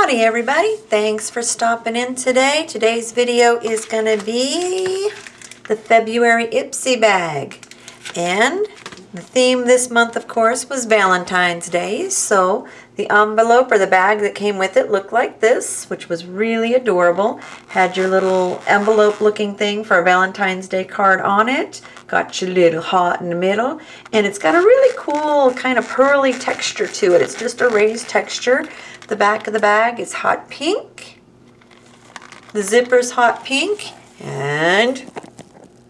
Howdy everybody, thanks for stopping in today. Today's video is going to be the February Ipsy bag. And the theme this month, of course, was Valentine's Day. So the envelope or the bag that came with it looked like this, which was really adorable. Had your little envelope looking thing for a Valentine's Day card on it. Got your little heart in the middle. And it's got a really cool kind of pearly texture to it. It's just a raised texture. The back of the bag is hot pink. The zipper's hot pink. And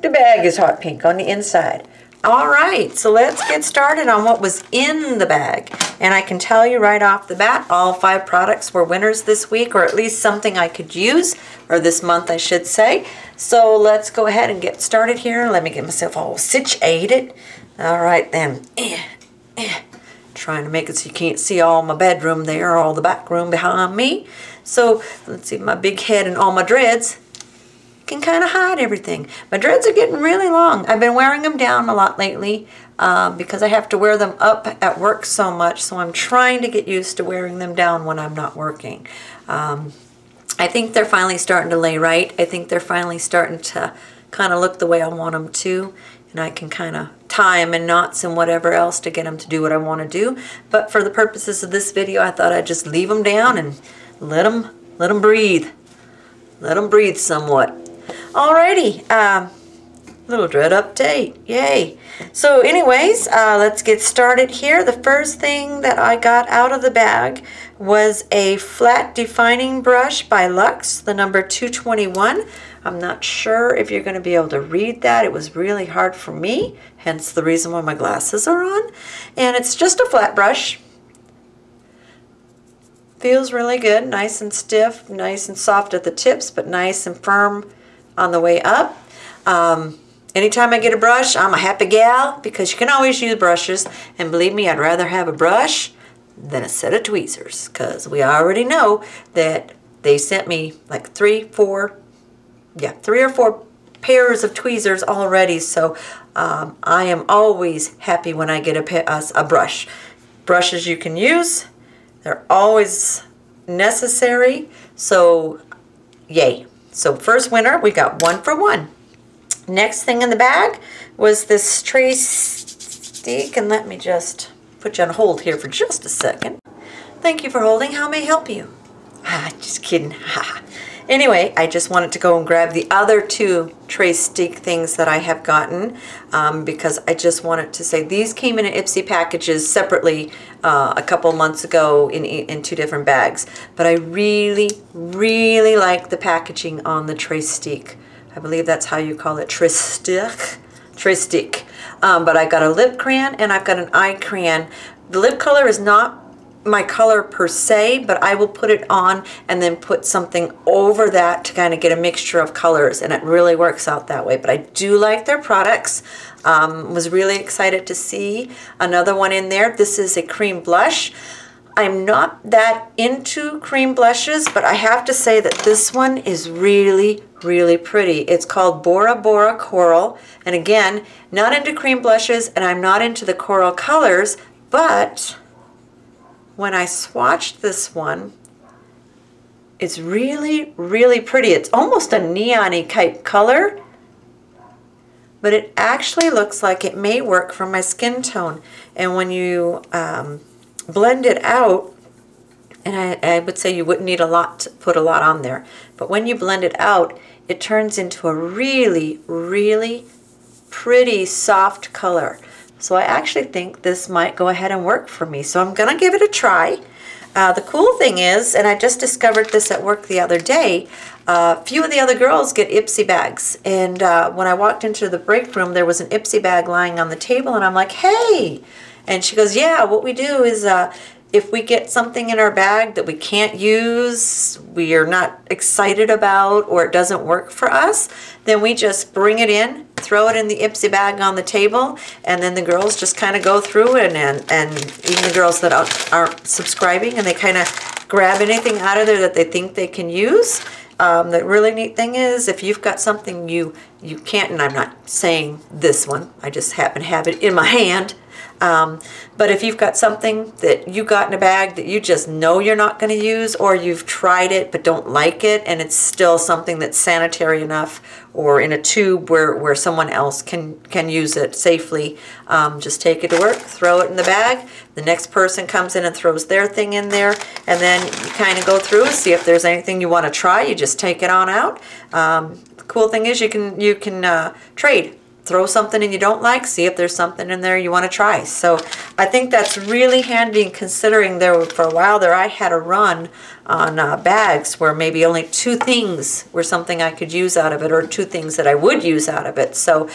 the bag is hot pink on the inside. Alright, so let's get started on what was in the bag. And I can tell you right off the bat, all 5 products were winners this week, or at least something I could use, or this month I should say. So let's go ahead and get started here. Let me get myself all situated. Alright then. Trying to make it so you can't see all my bedroom there, all the back room behind me. So let's see, my big head and all my dreads can kind of hide everything. My dreads are getting really long. I've been wearing them down a lot lately because I have to wear them up at work so much, so I'm trying to get used to wearing them down when I'm not working. I think they're finally starting to lay right. I think they're finally starting to kind of look the way I want them to, and I can kind of tie them in knots and whatever else to get them to do what I want to do. But for the purposes of this video, I thought I'd just leave them down and let them breathe. Let them breathe somewhat. Alrighty, little dread update, yay. So anyways, let's get started here. The first thing that I got out of the bag was a flat defining brush by Lux, the number 221. I'm not sure if you're going to be able to read that. It was really hard for me, hence the reason why my glasses are on. And it's just a flat brush. Feels really good, nice and stiff, nice and soft at the tips, but nice and firm on the way up. Anytime I get a brush, I'm a happy gal because you can always use brushes. And believe me, I'd rather have a brush than a set of tweezers because we already know that they sent me like 3 or 4 pairs of tweezers already. So I am always happy when I get a brush. Brushes you can use. They're always necessary. So yay. So first winner, we got 1 for 1. Next thing in the bag was this tray stick, and let me just put you on hold here for just a second. Thank you for holding. How may I help you? Just kidding. Anyway, I just wanted to go and grab the other 2 tray stick things that I have gotten because I just wanted to say these came in Ipsy packages separately a couple months ago in 2 different bags. But I really, really like the packaging on the tray stick. I believe that's how you call it, tray stick. But I got a lip crayon and I've got an eye crayon. The lip color is not my color per se, but I will put it on and then put something over that to kind of get a mixture of colors, and it really works out that way. But I do like their products. Was really excited to see another one in there. This is a cream blush. I'm not that into cream blushes, but I have to say that this one is really, really pretty. It's called Bora Bora Coral, and again, not into cream blushes, and I'm not into the coral colors, but when I swatched this one, it's really, really pretty. It's almost a neon-y type color, but it actually looks like it may work for my skin tone. And when you blend it out, and I would say you wouldn't need to put a lot on there, but when you blend it out, it turns into a really, really pretty soft color. So I actually think this might go ahead and work for me. So I'm going to give it a try. The cool thing is, and I just discovered this at work the other day, a few of the other girls get Ipsy bags. And when I walked into the break room, there was an Ipsy bag lying on the table, and I'm like, hey! And she goes, yeah, what we do is if we get something in our bag that we can't use, we are not excited about, or it doesn't work for us, then we just bring it in, throw it in the Ipsy bag on the table, and then the girls just kind of go through it, and even the girls that aren't subscribing, and they kind of grab anything out of there that they think they can use. The really neat thing is if you've got something you can't, and I'm not saying this one, I just happen to have it in my hand, But if you've got something that you got in a bag that you just know you're not going to use, or you've tried it but don't like it, and it's still something that's sanitary enough, or in a tube where someone else can use it safely, just take it to work, throw it in the bag. The next person comes in and throws their thing in there, and then you kind of go through and see if there's anything you want to try. You just take it on out. The cool thing is you can trade. Throw something in you don't like, see if there's something in there you want to try. So I think that's really handy, considering for a while there I had a run on bags where maybe only 2 things were something I could use out of it, or 2 things that I would use out of it. So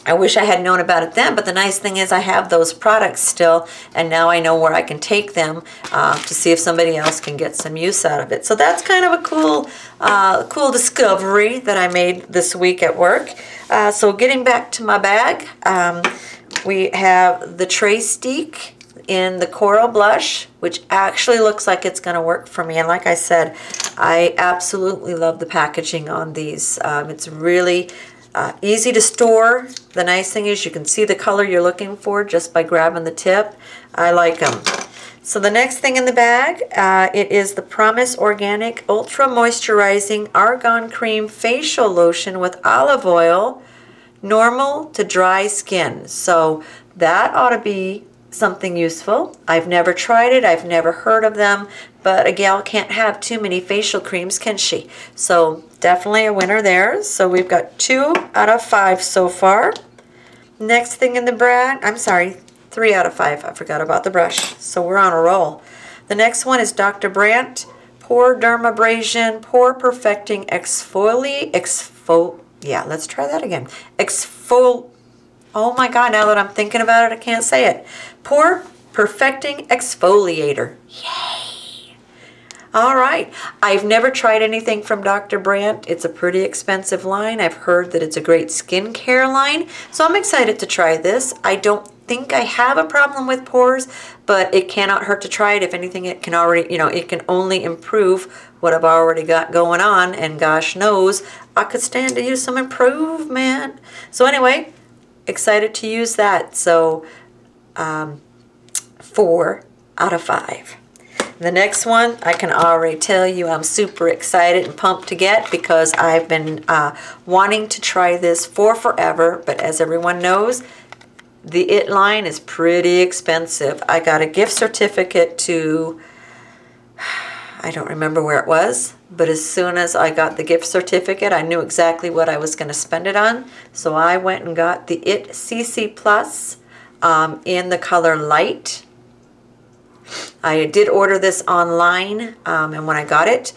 I wish I had known about it then, but the nice thing is I have those products still, and now I know where I can take them to see if somebody else can get some use out of it. So that's kind of a cool discovery that I made this week at work. So getting back to my bag, we have the Tray Steak in the Coral Blush, which actually looks like it's going to work for me. And like I said, I absolutely love the packaging on these. It's really easy to store. The nice thing is you can see the color you're looking for just by grabbing the tip. I like them. So the next thing in the bag, it is the Promise Organic Ultra Moisturizing Argan Cream Facial Lotion with olive oil, normal to dry skin. So that ought to be something useful. I've never tried it. I've never heard of them, but a gal can't have too many facial creams, can she? So definitely a winner there. So we've got 2 out of 5 so far. Next thing in the bag, I'm sorry, 3 out of 5. I forgot about the brush. So we're on a roll. The next one is Dr. Brandt Pore Dermabrasion Pore Perfecting let's try that again. Oh my God, now that I'm thinking about it, I can't say it. Pore Perfecting Exfoliator. Yay! All right. I've never tried anything from Dr. Brandt. It's a pretty expensive line. I've heard that it's a great skincare line. So I'm excited to try this. I don't think I have a problem with pores, but it cannot hurt to try it. If anything, it can already, it can only improve what I've already got going on. And gosh knows, I could stand to use some improvement. So anyway, excited to use that. So 4 out of 5. The next one, I can already tell you I'm super excited and pumped to get, because I've been wanting to try this for forever. But as everyone knows, the IT line is pretty expensive. I got a gift certificate to, I don't remember where it was, but as soon as I got the gift certificate, I knew exactly what I was going to spend it on. So I went and got the IT CC Plus in the color Light. I did order this online, and when I got it,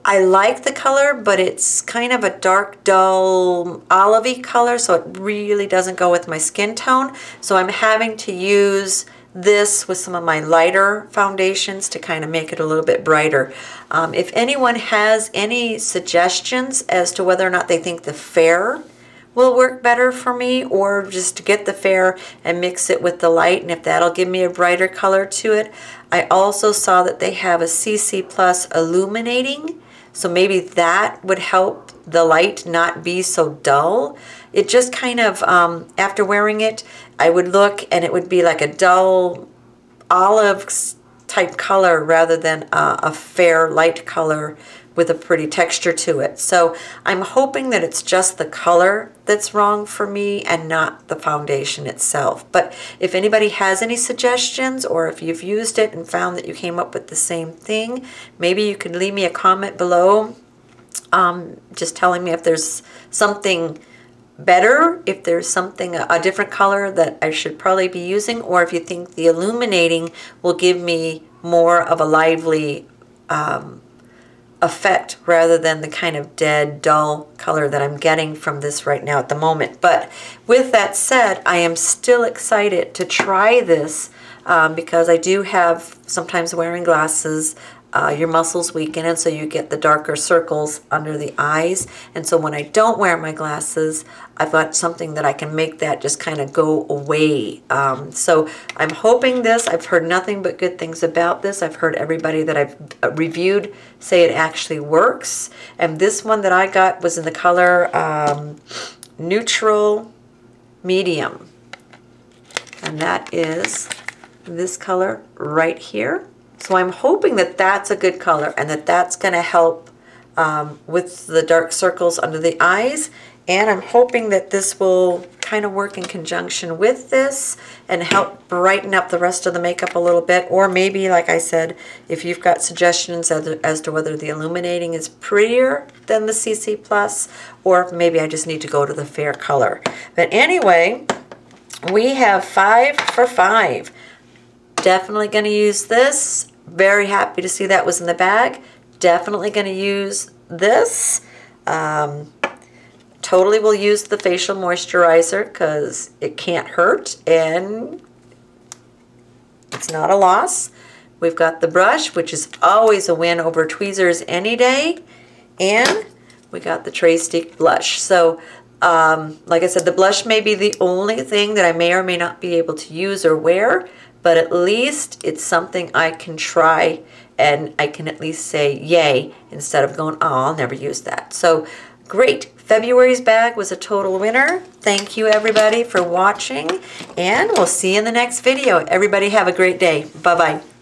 I like the color, but it's kind of a dark, dull, olivey color, so it really doesn't go with my skin tone. So I'm having to use this with some of my lighter foundations to kind of make it a little bit brighter. If anyone has any suggestions as to whether or not they think the Fair will work better for me, or just to get the Fair and mix it with the Light, and if that'll give me a brighter color to it. I also saw that they have a CC Plus Illuminating, so maybe that would help the Light not be so dull. It just kind of, after wearing it, I would look and it would be like a dull olive type color rather than a fair light color with a pretty texture to it. So I'm hoping that it's just the color that's wrong for me and not the foundation itself. But if anybody has any suggestions, or if you've used it and found that you came up with the same thing, maybe you could leave me a comment below, just telling me if there's something better, if there's something, a different color that I should probably be using, or if you think the illuminating will give me more of a lively effect rather than the kind of dead, dull color that I'm getting from this right now at the moment. But with that said, I am still excited to try this because I do have, sometimes wearing glasses, your muscles weaken, and so you get the darker circles under the eyes. And so when I don't wear my glasses, I've got something that I can make that just kind of go away. So I'm hoping this. I've heard nothing but good things about this. I've heard everybody that I've reviewed say it actually works. And this one that I got was in the color Neutral Medium. and that is this color right here. So I'm hoping that that's a good color and that that's going to help with the dark circles under the eyes. And I'm hoping that this will kind of work in conjunction with this and help brighten up the rest of the makeup a little bit. Or maybe, like I said, if you've got suggestions as to whether the illuminating is prettier than the CC Plus, or maybe I just need to go to the fair color. But anyway, we have 5 for 5. Definitely going to use this. Very happy to see that was in the bag. Definitely going to use this. Totally will use the facial moisturizer because it can't hurt and it's not a loss. We've got the brush, which is always a win over tweezers any day. And we got the Tray Stick blush. So like I said, the blush may be the only thing that I may or may not be able to use or wear, but at least it's something I can try and I can at least say yay instead of going, oh, I'll never use that. So great. February's bag was a total winner. Thank you everybody for watching, and we'll see you in the next video. Everybody have a great day. Bye-bye.